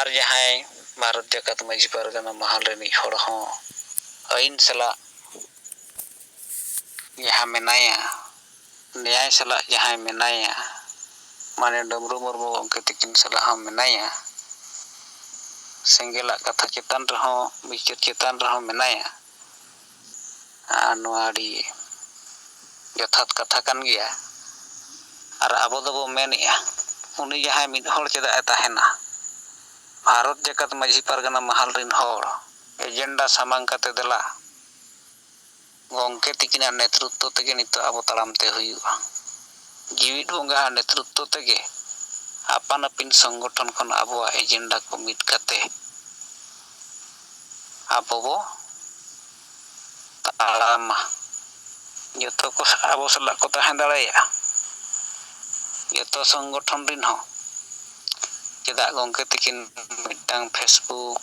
ᱟᱨ ᱡᱟᱦᱟᱸᱭ ᱵᱷᱟᱨᱚᱛ ᱡᱟᱠᱟᱛ ᱢᱟᱹᱡᱷᱤ ᱯᱟᱨᱜᱟᱱᱟ ᱢᱟᱦᱟᱞ ᱨᱤᱱᱤᱡ ᱦᱚᱲ ᱦᱚᱸ ᱟᱹᱭᱤᱱ ᱥᱟᱞᱟᱜ ᱡᱟᱦᱟᱸ ᱢᱮᱱᱟᱭᱟ ᱱᱮᱭᱟᱭ ᱥᱟᱞᱟᱜ ᱡᱟᱦᱟᱸᱭ ᱢᱮᱱᱟᱭᱟ ᱢᱟᱱᱮ ᱰᱚᱢᱨᱩ ᱢᱩᱨᱢᱩ ᱜᱚᱢᱠᱮ ᱛᱤᱠᱤᱱ ᱥᱟᱞᱟᱜ ᱦᱚᱸ ᱢᱮᱱᱟᱭᱟ ᱥᱮᱸᱜᱮᱞᱟᱜ ᱠᱟᱛᱷᱟ ᱪᱮᱛᱟᱱ ᱨᱮᱦᱚᱸ ᱵᱤᱪᱟᱹᱨ ᱪᱮᱛᱟᱱ ᱨᱮᱦᱚᱸ ᱢᱮᱱᱟᱭᱟ ᱟᱨ ᱱᱚᱣᱟ ᱟᱹᱰᱤ ᱡᱚᱛᱷᱟᱛ ᱠᱟᱛᱷᱟ ᱠᱟᱱ ᱜᱮᱭᱟ ᱟᱨ ᱟᱵᱚ ᱫᱚᱵᱚ ᱢᱮᱱᱮᱜᱼᱟ उनी जहां मिद हड़ चेदा तहना भारत जगत माझी पारगना महल रिन हड़ एजेंडा सामांग कते देला गोंके तिकिना नेतृत्व तेगे नित आबो ताड़ामते हुयुआ जीवित बोंगा नेतृत्व तेगे आपान आपिन संगठन खन आबो एजेंडा को मिद कते आबो बो ताड़ामा जतो को आबो सला को तहन दाड़ाया जतो संगठन रिन हो चेदा गोंके तिकिन मिटांग फेसबुक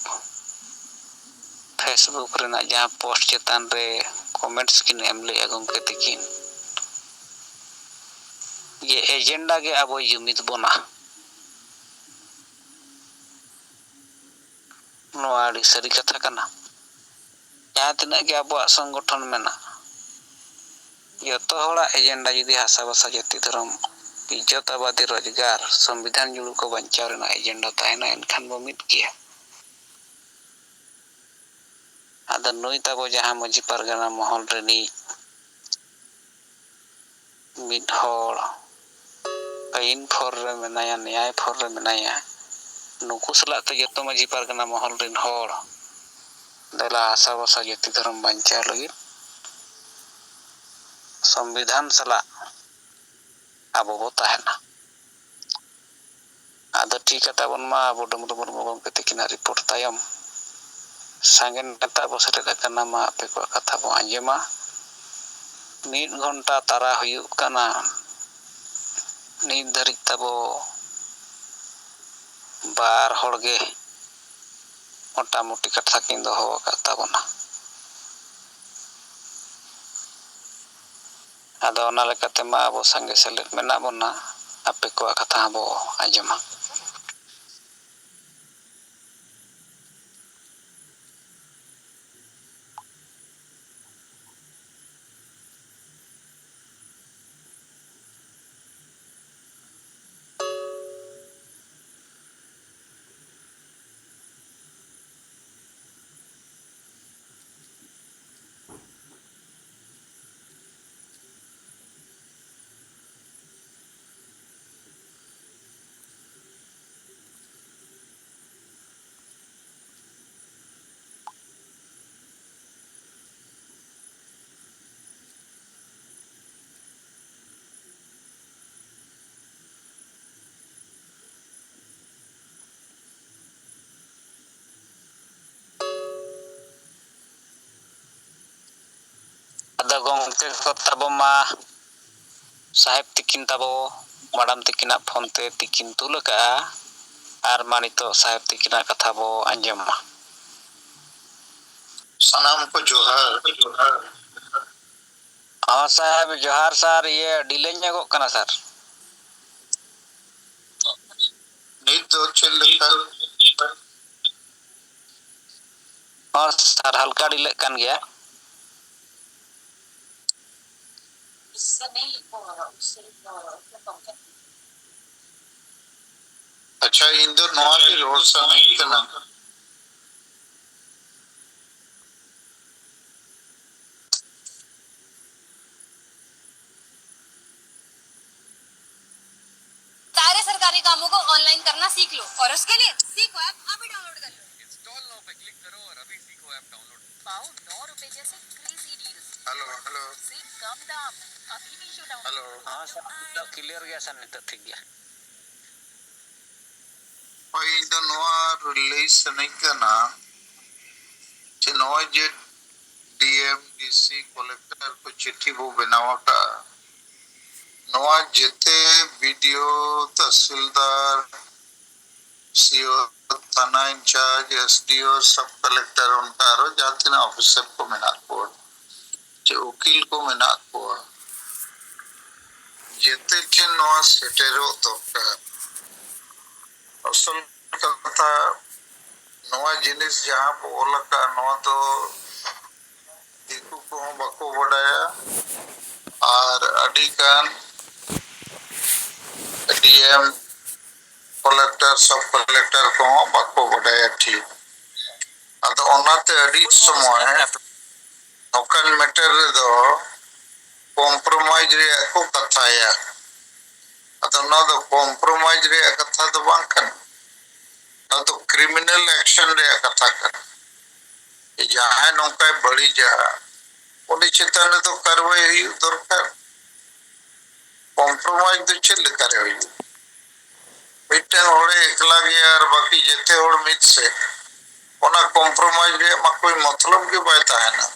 रेना जहां पोस्ट चेतान रे कमेंट्स किन एम ले गोंके तिकिन ये एजेंडा के आबो जुमित बोना नोआ आड़ी सरी कथा कना जहां तिना के आबो संगठन मेना जतो हड़ा एजेंडा जुदी हासा बसा जाति धर्म इज्जतवादी रोजगार संविधान जुड़ू को बंचाव रेना एजेंडा तहना एनखान बो मिद किया आदा नुई ताबो जहां माझी पारगना महल रेनी मिद हड़ आईन फोर रे मेनाया न्याय फोर रे मेनाया नुकु सला ते जतो माझी पारगना महल रिन हड़ देला आशा बसा जाति धर्म बंचाव लगी संविधान सला आबो बो तहना आदा ठीक ताबन मा आबो डमरू मुर्मू गमके तिकिना रिपोर्ट तायम सांगेन कथा बो सेरेद कना मा आपे को कथा बो आंजेमा 1 घंटा तारा हुयुक कना नीत धरित ताबो बार हड़गे मोटा मोटी कथा किन दोहो ताबोना आदो ओना लेकाते मा आबो संगे सेलेद मेना बोना आपे को कथा बो आंजेमा आदा गोंके को ताबो मा साहेब तिकिन ताबो मैडम तिकिना फोन ते तिकिन तुलका आर मानितो साहेब तिकिना कथा बो आंजेमा सनाम को जोहार हाँ साहेब जोहार सर ये डिले ᱧᱚᱜᱚᱜ कना सर नित दो चल हाँ सर हल्का डिले कन गया अच्छा इंदो नवा की रोड समय कना सारे सरकारी कामों को ऑनलाइन करना सीख लो और उसके लिए सीखो ऐप अभी डाउनलोड कर लो इंस्टॉल नाउ पे क्लिक करो और अभी सीखो ऐप डाउनलोड पाओ 9 रुपए जैसे क्रेजी डील्स हेलो से कम दाम अभी भी शो डाउन हेलो हां सर क्लियर गया सर नहीं तो ठीक गया ओए इंदो नवा रिलीज नहीं करना जे नवा जे डीएमडीसी कलेक्टर को चिट्ठी वो बनावा का नवा जेते वीडियो तहसीलदार सीओ थाना इंचार्ज एसडीओ सब कलेक्टर उनका रो जातिना ऑफिसर को मेना को जे वकील को मेना को जेते ठे नवा सेटेरो तो का असल कथा नवा जिनिस जहां को ओलका नवा तो दिकु को बाको बडाया और अडिकान डीएम कलेक्टर सब कलेक्टर को बाको बडाया ठीक अद ओनाते अडी समय नोकन मैटर रे दो कॉम्प्रोमाइज रे को कथाया अद ना दो कॉम्प्रोमाइज रे कथा दो बांकन ना तो क्रिमिनल एक्शन रे कथा कर जहां नौका बड़ी जा उन्हीं चितान तो कार्रवाई हुई दरकार कॉम्प्रोमाइज तो चल करे हुई मिटन होड़े एकला गया और बाकी जेते होड़ मिट से उना कॉम्प्रोमाइज रे मा कोई मतलब के बात है ना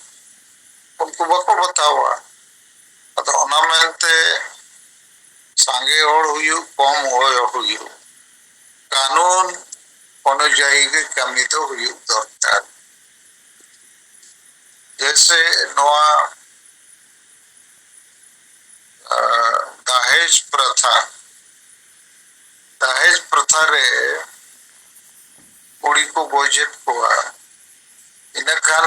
उनको बको बतावा तो उना मेंते सांगे होड़ हुई कम हुई कानून अनुयायी के कमी तो हुई दरकार जैसे नवा दहेज प्रथा रे कुड़ी को बजट को इन खान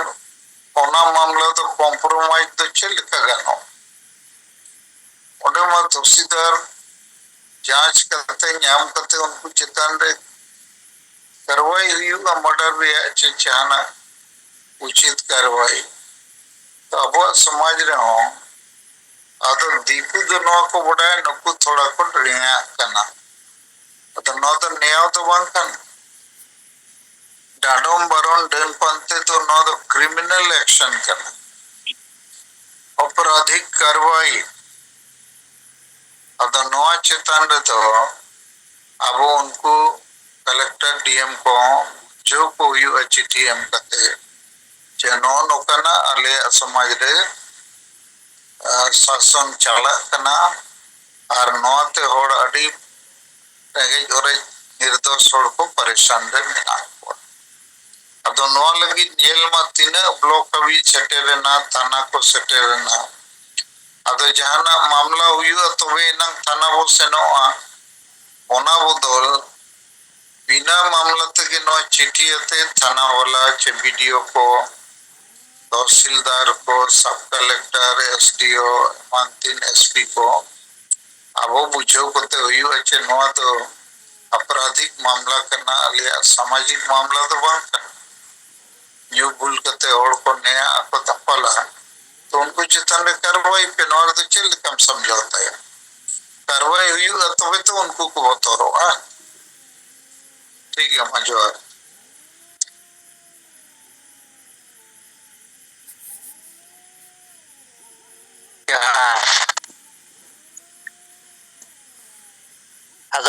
ओना मामला तो कॉम्प्रोमाइज तो चल गानो ओने मा दोषीदार जांच करते न्याम करते उनको चितान रे कार्रवाई हुई मर्डर भी है चाहना उचित कार्रवाई तो अब समाज रे हो अदो दीकु जो नो को बडाय नुकु थोड़ा को रिया कना अदो नो तो न्याय तो बांकन डाडोम बरोन डेन पंते तो नो तो क्रिमिनल एक्शन करना अपराधिक कार्रवाई अदो नो चेतान रे तो अब उनको कलेक्टर डीएम को जो को हुई चिट्ठी एम कते जेनो नोकना अले समाज रे शासन चाला कना और नोते होड़ अडी रेगे जोरे निर्दोष होड़ को परेशान रे मिना को अदो नो लगी जेल मा तीन ब्लॉक कभी छटे रे ना थाना को छटे रे ना अदो जहाना मामला हुई तो वे नंग थाना वो सेनोआ ओना बदल बिना मामला तक नो चिट्ठी अते थाना वाला चे वीडियो को तहसीलदार को सब कलेक्टर एसडीओ मंत्रीन एसपी को अब बुझो कोते हुई अच्छे नवा तो आपराधिक मामला करना लिया सामाजिक मामला तो बांक न्यू भूल करते और को नया को तपला तो उनको चितान में कार्रवाई पे नवर तो चल कम समझौता है कार्रवाई हुई तो उनको को बतौरो ठीक है मजो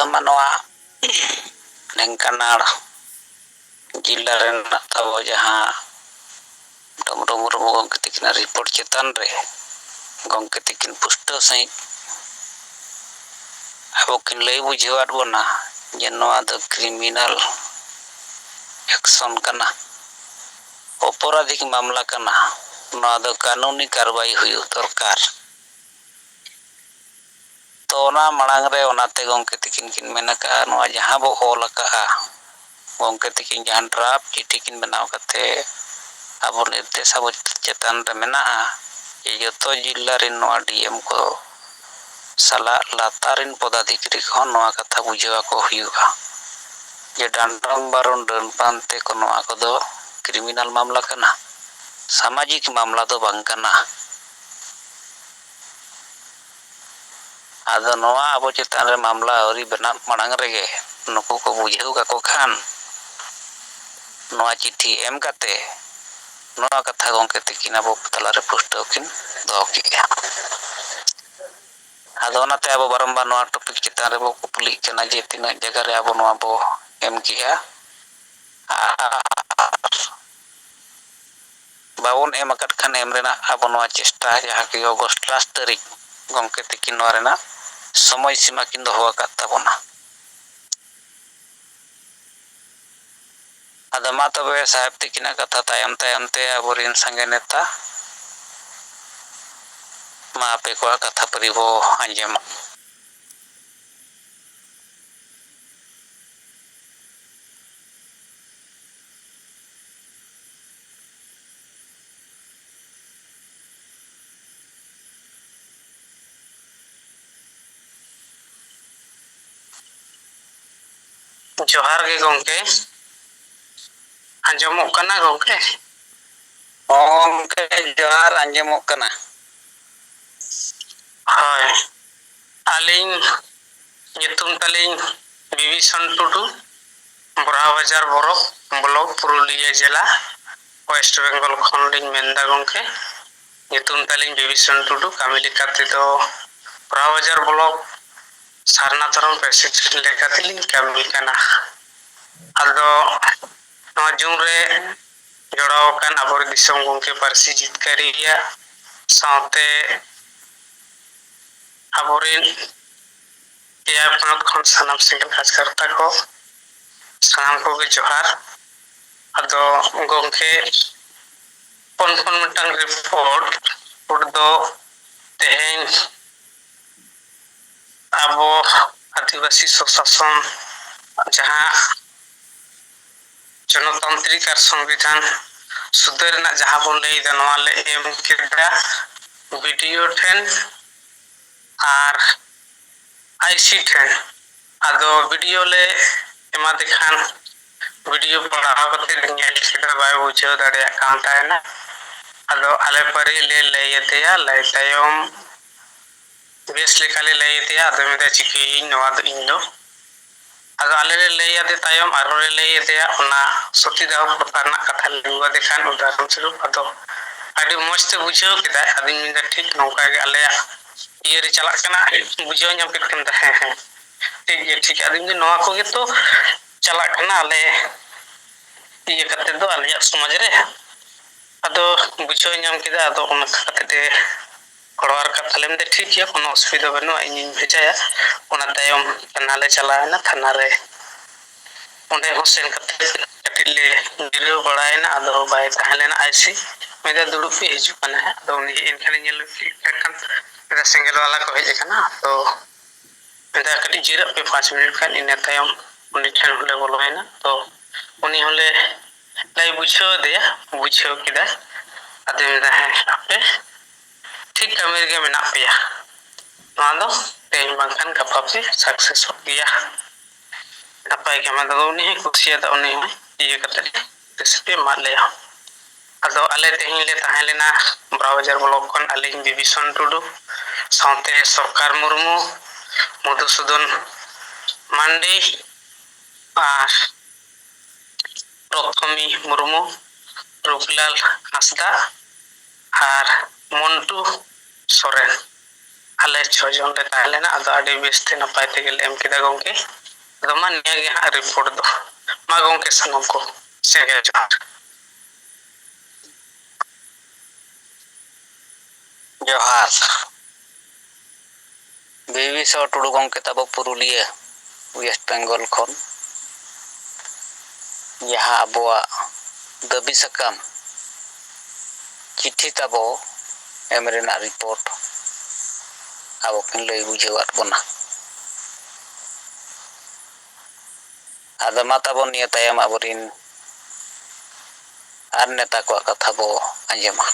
मनवा ढेंकानाल जिला तब जहाँ डमरू मुर्मू गंके तकिन रिपोर्ट चेतान रे गंके तकिन पुष्ट सही अब किन लय बुझेवाद बना जे नवा दो क्रिमिनल एक्शन कना अपराधिक मामला कना नवा दो कानूनी कार्रवाई हुई दरकार तो ना मड़ांग रे ओनाते गंके तकिन किन मेनका नवा जहां बो ओल का गंके तकिन जहां ड्राफ्ट चिट्ठी किन बनाव कते अब निर्देश अब चेतान रे मेना ये जतो जिल्ला रे नवा डीएम को साला लातारिन पदाधिकारी को नवा कथा बुझेवा को हुआ जे डांडम बारोन डन पानते को नवा को दो क्रिमिनल मामला कना सामाजिक मामला दो बांग कना आदो नवा अब चेतान रे मामला औरी बना मड़ांग रेगे नुकु को बुझेउ का को खान नवा चिट्ठी एम काते नवा कथा गंके तकिन अब तला रे पुष्ट किन दो किया आदो नाते अब बारंबार नवा टॉपिक चितान रे बो कुपली कना जे तिना जगह रे अब नवा बो एम किया बावन एम अकट खान एम रेना अब नवा चेष्टा जहां कि अगस्त लास्ट तारीख गंके तकिन नवा रेना समय सीमा किन दोहो का ताबोना आदमा तबे साहेब तकिना कथा तायम तायम ते अबोरिन संगे नेता मा पे को कथा परिबो अंजेम जोहार गे गंके आंजमोग कना गंके गंके जोहार आंजमोग कना हाय आलिंग nyutum taling Bibisan Tudu Bora Bajar Borok Blok Purulia Jela West Bengal Khonling Menda gongke nyutum taling Bibisan Tudu kami lekate do Bora Bajar Blok Sarna Taron President lekatiling kami kana ado no jumre joraw kan abor disong gongke parsi jitkariya saute aborin ya panot khon sanam Sengel karta ko sanam ko ge johar ado gongke pon mitang report do tehen abo आदिवासी शासन जहां जनतांत्रिक और संविधान सुधार जहां बन लई ले एम केदा वीडियो ठेन और आईसी ठेन आदो वीडियो ले एमा दिखान वीडियो पढ़ाव कते नेल केदा बाय बुझो दाड़े कांता है ना आदो आले परे ले लय तायम बेस लेखाले लय दिया आदो मेदा चिके नवा दो इनो आदो आले लय आदे तायम आरो लय दिया ओना सतीदाह प्रकारना कथा लुवा देखान उदाहरण स्वरूप आदो आदि मस्ते बुझो केदा आदि मिंदा ठीक नौका गे आले ये रे चला कना बुझो ñam के कम है ठीक आदि मिंदा नवा को गे तो चला कना आले ये कते दो आले समाज रे आदो बुझो ñam केदा आदो ओना कते कड़वार कथा लेम दे ठीक है कोनो असुविधा बनो इन भेजाया ओना तायम थाना चलाना थाना रे ओंडे होसेन कते कटिले गिरो बड़ायना आदो बाय ताहलेना आईसी मेदा दुड़ुप पे हिजु कना है तो उनी इनखाने ñel kan मेदा सेंगेल वाला को हेज कना तो मेदा कटि जिरा पे 5 मिनट kan इन तायम उनी ठन होले बोलवायना तो उनी होले लाई बुझो किदा आदे मेदा है आपे ठीक कमेर के मेना पेया नादो तेन बंकन कपापे सक्सेस हो गया नपाय के मदद उनी कुसिया द उनी ये कते रेसिपी मा ले आदो आले तेहिं ले ताहेलेना ब्राउजर ब्लॉक कन आलिंग बिबिसन टुडू साउते सरकार मुर्मू मधुसूदन मांडी और प्रथमी मुर्मू रूपलाल हासदा और मंटू सोरेन आले 6 जन ले ताहेलेना आदो आडी बेस्ते नपाय ते गेल एम केदा गंके आदो मा निया गे हा रिपोर्ट दो मा गंके सनम को सेंगेल जोहार बीबीसो टुडू गंके तब पुरुलिया वेस्ट बेंगल खन जहां अबुआ दबी सकम चिट्ठी तब एमरेना रिपोर्ट अब किन लई बुझेवात बना आदो माता बन निया तायम अबरिन आर नेता को कथा बो अंजमा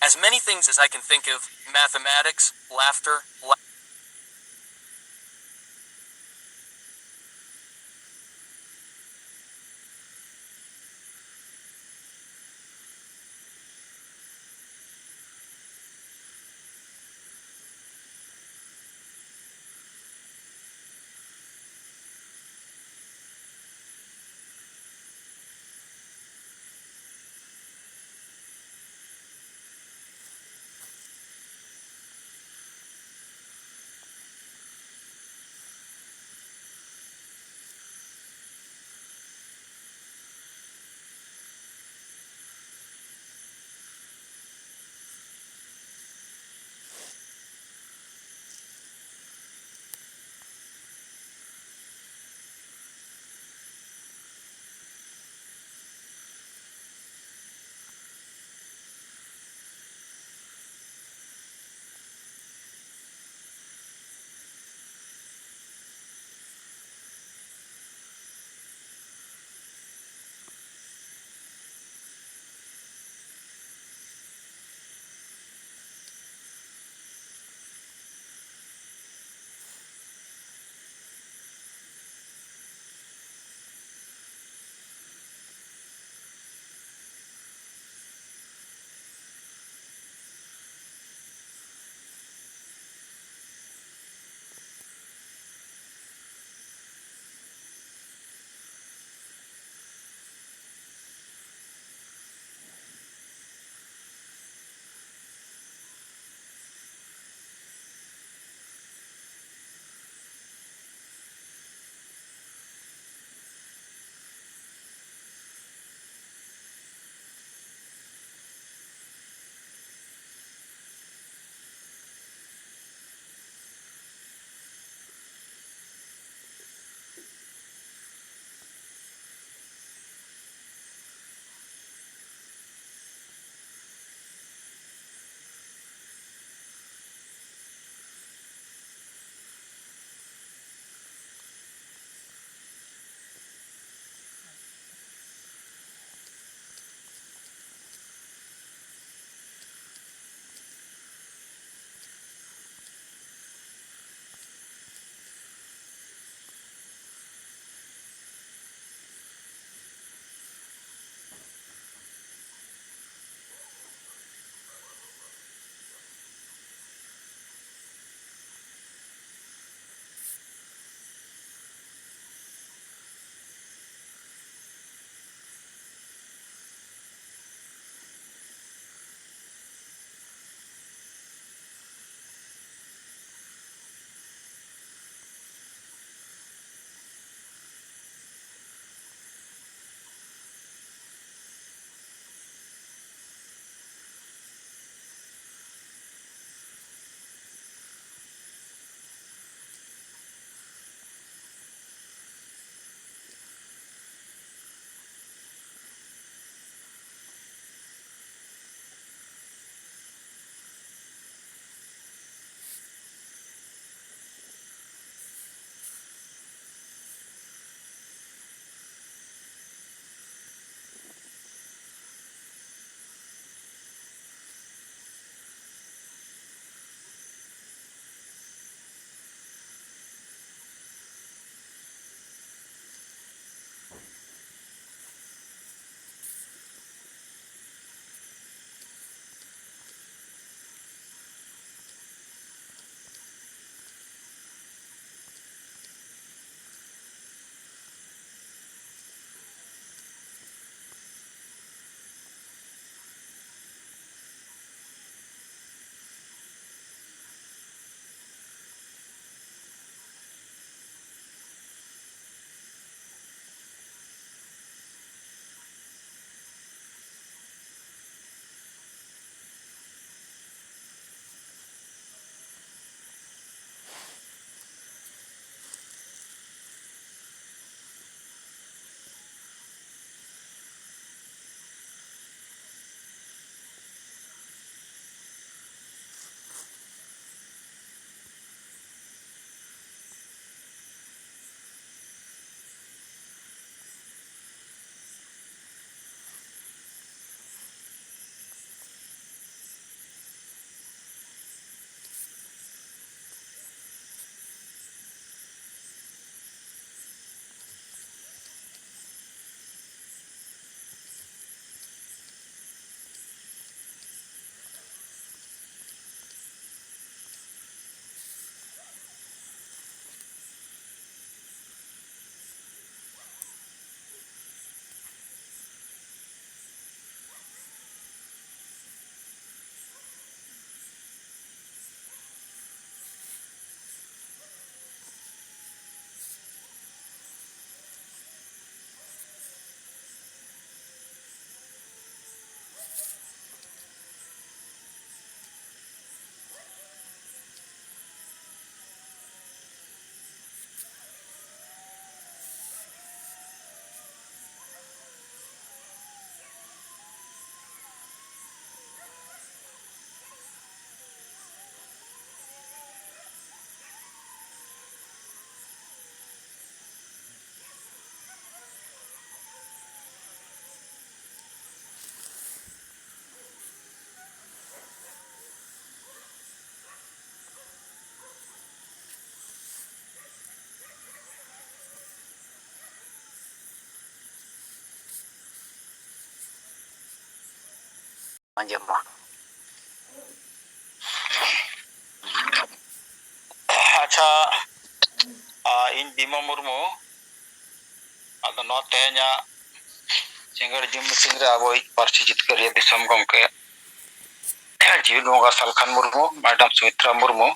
As many things as I can think of, mathematics, laughter, anjama acha in Bima Murmu ado no tehnya Sengel jum meeting re aboi parchi jitkariya disam gomke jiun bonga Salkhan Murmu Madam Sumitra Murmu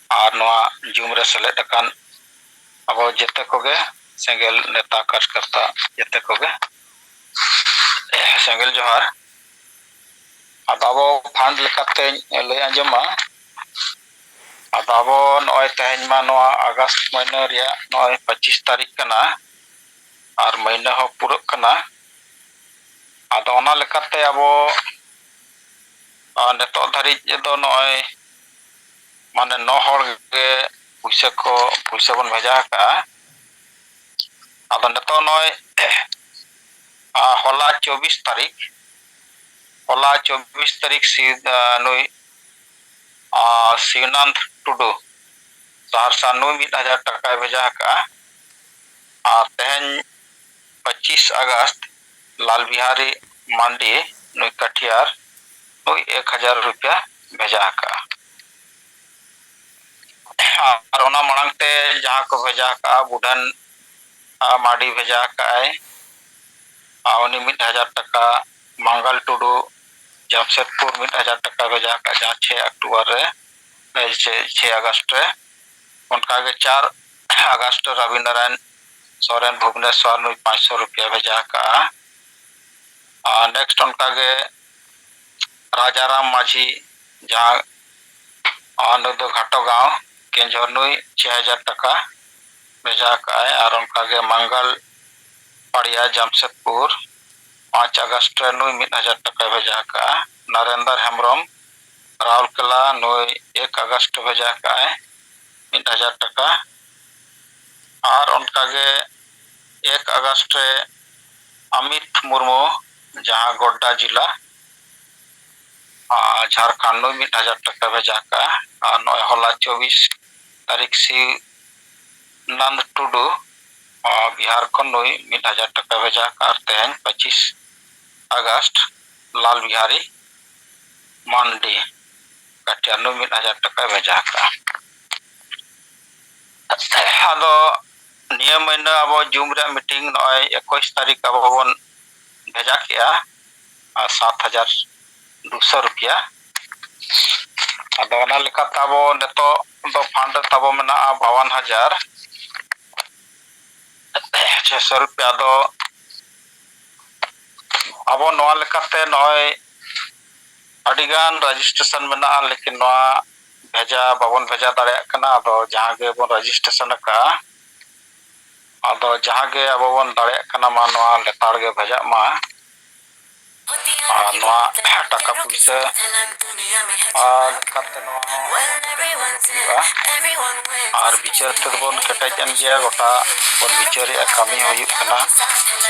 ar noa jum re seled akan abo jete koge Sengel neta karta jete koge Sengel johar abo fund lekate lay anjama abo noy tehnya ma noa August mahina ria noy 25 tarik kana ar mahina ho puruk kana ado ona lekate abo neto dhari do noy mane no hor ge puisa bon bheja ka ado neto noy hola 24 tarik hola 24 tarik si nui Sinand Tudu Saharsa nui 1000 taka bheja ka ar tehen 25 August Lal Bihari Mandi nui Kathiar nui 1000 rupiah bheja ka ar ona marang te jaha ko bheja ka Budhan Madi bheja ka ai uni 1000 taka Mangal Tudu Jamshedpur 1000 taka bheja ka jaha 6 October re 6 August re उनका के 4 अगस्त रवि नारायण सोरेन भुवनेश्वर नui 500 रुपया भेजा का next उनका के राजाराम माझी जहाँ नुदो घाटो गांव केंझोर नui 6000 टका भेजा का और उनका के मंगल पड़िया जमशेदपुर 5 अगस्त नui 1000 टका भेजा का नरेंद्र हेम्ब्रम राउरकेला नui 1 अगस्त भेजा का 1000 टका और उनका के 1 अगस्त अमित मुर्मू जहाँ गोड्डा जिला झारखंड नui 1000 टका भेजा का और नय होला 24 तारीख सी नंद टुडू बिहार को नui 1000 टका भेजा का और तेहन 25 अगस्त लाल बिहारी मंडी कटिया नui 1000 टका भेजा का ado niya mahina abo jum re meeting noy 21 tarik abo bon bheja kiya 7200 rupiah ado ona leka tabo neto do fund tabo mena 52600 rupiah do abo noa lekate noy adigan registration mena lekin noa भेजा बाबन भेजा दाड़े कना आदो जहां गे बन registration का आदो जहां गे अब बन दाड़े कना मा नोआ लेतार गे भेजा मा नोआ टाका पुलिस कते नोआ और विचार ते बन केटेज एन गया गोटा बन विचार कमी हुई कना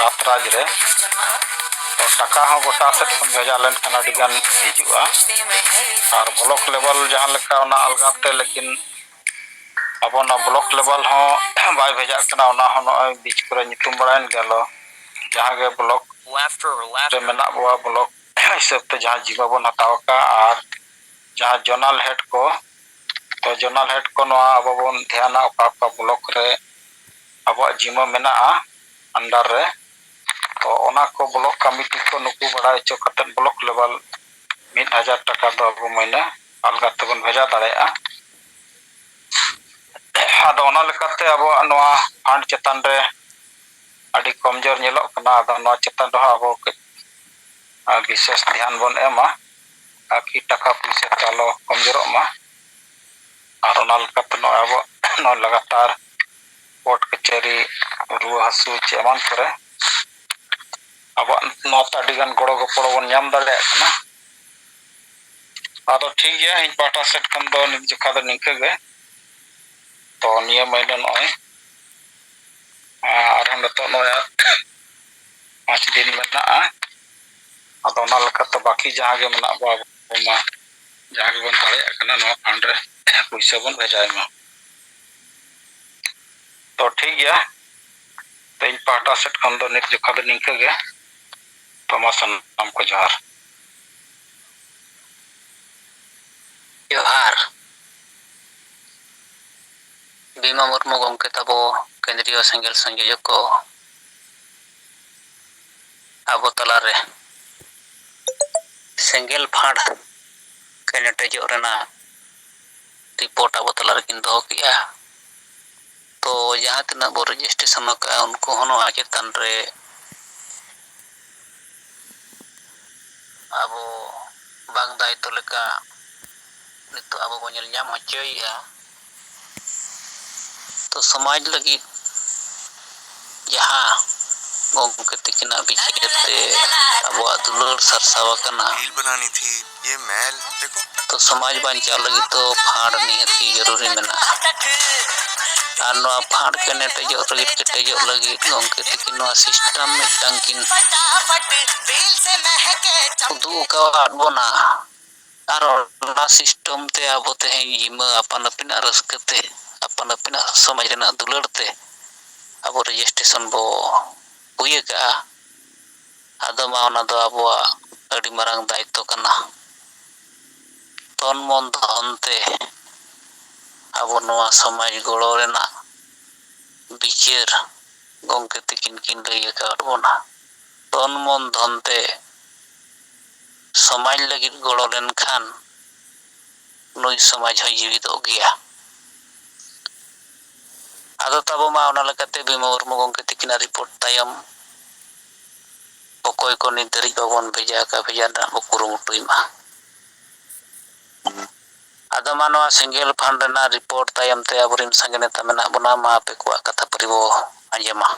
7 राज रे तो टाका हो गोटा सेट खन भेजा लेन कना डिगान हिजुआ और ब्लॉक लेवल जहां लेका ओना अलगाते लेकिन अब ना ब्लॉक लेवल हो बाय भेजा कना ओना हो नय बीच करे नितुम बड़ाइन गेलो जहां गे ब्लॉक रे मेना बुआ ब्लॉक हिसाब ते जहां जीवा बन हताव का और जहां जोनल हेड को तो जोनल हेड को नोआ अब बन ध्यान का ब्लॉक रे अब जीमा मेना अंडर रे तो ओना को ब्लॉक कमिटी को नुकु बड़ा चो कते ब्लॉक लेवल 1000 टका दो अब महीना अलगा तबन भेजा दाड़ेया आदो ओना लेकाते अब नोआ फंड चेतन रे अडी कमजोर नेलो कना आदो नोआ चेतन रे अब विशेष ध्यान बन एमा ताकि टका पैसा चालो कमजोर मा और ओना लेकाते नोआ अब नोआ लगातार कोर्ट कचहरी रुआ हसु चेमान करे अब नोआ अडीगान गड़ो गपड़ो बन नाम दाड़ेया कना आदो ठीक गया इन पाटा सेट खन दो निक जखा दो निके गे तो निया महीना नय और हम तो नय 5 दिन मेना आदो ना लका तो बाकी जहां गे मेना बा मा जहां गे बन दाड़े कना नो फंड रे पैसा बन भेजाय मा तो ठीक गया तो इन पाटा सेट खन दो निक जखा दो निके गे तो मा सनम को जोहार जोहार बीमा मुर्मू गंके ताबो केंद्रीय सेंगेल संयोजक को आबो तलारे सेंगेल फाड़ केनेटेजो रेना रिपोर्ट आबो तलारे किन दो किया तो जहां तना बो रजिस्ट्रेशन का उनको होनो चेतन रे आबो बांग दायित्व लेका नितो आबो बो नेल ᱧᱟᱢ होचोया तो समाज लगी जहां गंके तिकिना बिचारते अब दुलर सरसावा कना रील बनानी थी ये मैल देखो तो समाज बांचा लगी तो फाड़ निहती जरूरी मेना और नवा फाड़ के नेटेजो लगी केटेजो लगी गंके तिकिना सिस्टम मिटांग किन उदू का बोना और ना सिस्टम ते आबो ते जिमा अपन अपन रस्कते अपन अपन समाज रेना दुलरते अब रजिस्ट्रेशन बो हुए का आदमा ओना दो आबो अड़ी मारंग दायित्व कना तन मन धनते अब नवा समाज गड़ो रेना बिचार गंके तिकिन किन लई का बोना तन मन धनते समाज लगी गड़ो लेन खान नुई समाज हो जीवित हो गया आदो तब मा ओना लकते बीमा मुर्मू गंके तिकिना रिपोर्ट तायम ओकोय को निदरी बाबन भेजा का भेजा ना कुरुमुटुइमा आदो मानवा सिंगल फंड ना रिपोर्ट तायम ते अबरिन संगे नेता मेना बना मा पे को कथा परिबो अंजमा